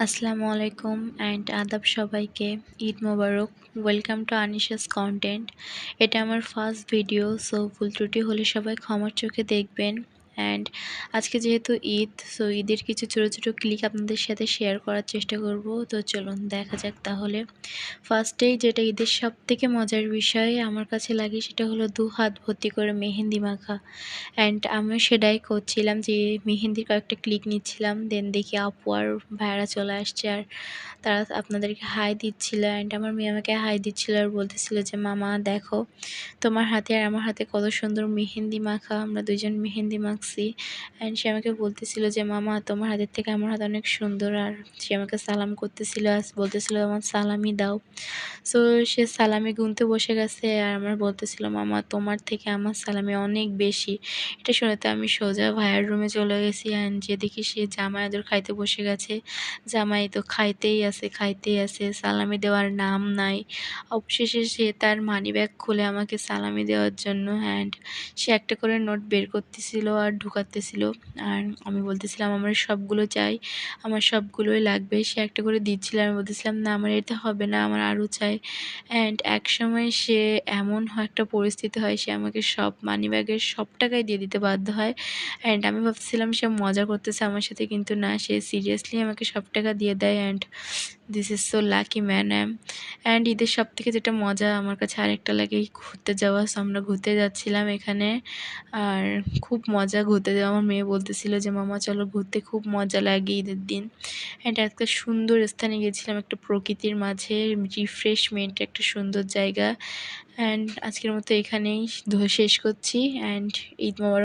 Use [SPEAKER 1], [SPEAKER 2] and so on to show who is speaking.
[SPEAKER 1] আসসালামু আলাইকুম অ্যান্ড আদাব সবাইকে। Eid Mubarak. Welcome to Anisha's content. এটা আমার ফার্স্ট ভিডিও, সো ভুল ত্রুটি হলে সবাই ক্ষমার চোখে দেখবেন। অ্যান্ড আজকে যেহেতু ঈদ, সো ঈদের কিছু ছোটো ছোটো ক্লিক আপনাদের সাথে শেয়ার করার চেষ্টা করব। তো চলুন দেখা যাক তাহলে। ফার্স্টেই যেটা ঈদের সবথেকে মজার বিষয় আমার কাছে লাগে সেটা হলো 2 হাত ভর্তি করে মেহেন্দি মাখা। অ্যান্ড আমিও সেটাই করছিলাম যে মেহেন্দির কয়েকটা ক্লিক নিচ্ছিলাম। দেন দেখি আপু আর ভাইয়ারা চলে আসছে আর তারা আপনাদেরকে হাই দিচ্ছিল। অ্যান্ড আমার মেয়ে আমাকে হাই দিচ্ছিল আর বলতেছিল যে মামা দেখো তোমার হাতে আর আমার হাতে কত সুন্দর মেহেন্দি মাখা, আমরা দুইজন মেহেন্দি মাখছি। অ্যান্ড সে আমাকে বলতেছিল যে মামা তোমার হাতের থেকে আমার হাত অনেক সুন্দর। আর সে আমাকে সালাম করতেছিল আর বলতেছিল আমার সালামি দাও। সো সে সালামি গুনতে বসে গেছে আর আমার বলতেছিল মামা তোমার থেকে আমার সালামি অনেক বেশি। এটা শুনে তো আমি সোজা ভাইয়ার রুমে চলে গেছি। অ্যান্ড যে দেখি সে জামাই আদর খাইতে বসে গেছে। জামাই তো খাইতেই আছে, সালামি দেওয়ার নাম নাই। অবশেষে সে তার মানিব্যাগ খুলে আমাকে সালামি দেওয়ার জন্য অ্যান্ড সে একটা করে নোট বের করতেছিল আর ঢুকাতেছিল। আর আমি বলতেছিলাম আমার সবগুলো চাই, আমার সবগুলোই লাগবে। সে একটা করে দিচ্ছিল, আমি বলতেছিলাম না আমার এটা হবে না, আমার আরও চাই। অ্যান্ড একসময় সে এমন একটা পরিস্থিতি হয় সে আমাকে সব মানিব্যাগের সব টাকাই দিয়ে দিতে বাধ্য হয়। অ্যান্ড আমি ভাবছিলাম সে মজা করতেছে আমার সাথে, কিন্তু না, সে সিরিয়াসলি আমাকে সব টাকা দিয়ে দেয়। And this is so lucky man am. And ঈদের সবথেকে যেটা মজা আমার কাছে আরেকটা লাগে ঘুরতে যাওয়া। সো আমরা ঘুরতে যাচ্ছিলাম এখানে, আর খুব মজা ঘুরতে যাওয়া। আমার মেয়ে বলতেছিল যে মামা চলো ঘুরতে, খুব মজা লাগে ঈদের দিন। অ্যান্ড একটা সুন্দর স্থানে গেছিলাম, একটা প্রকৃতির মাঝে রিফ্রেশমেন্ট, একটা সুন্দর জায়গা। অ্যান্ড আজকের মতো এখানেই শেষ করছি। অ্যান্ড ঈদ মোবারক।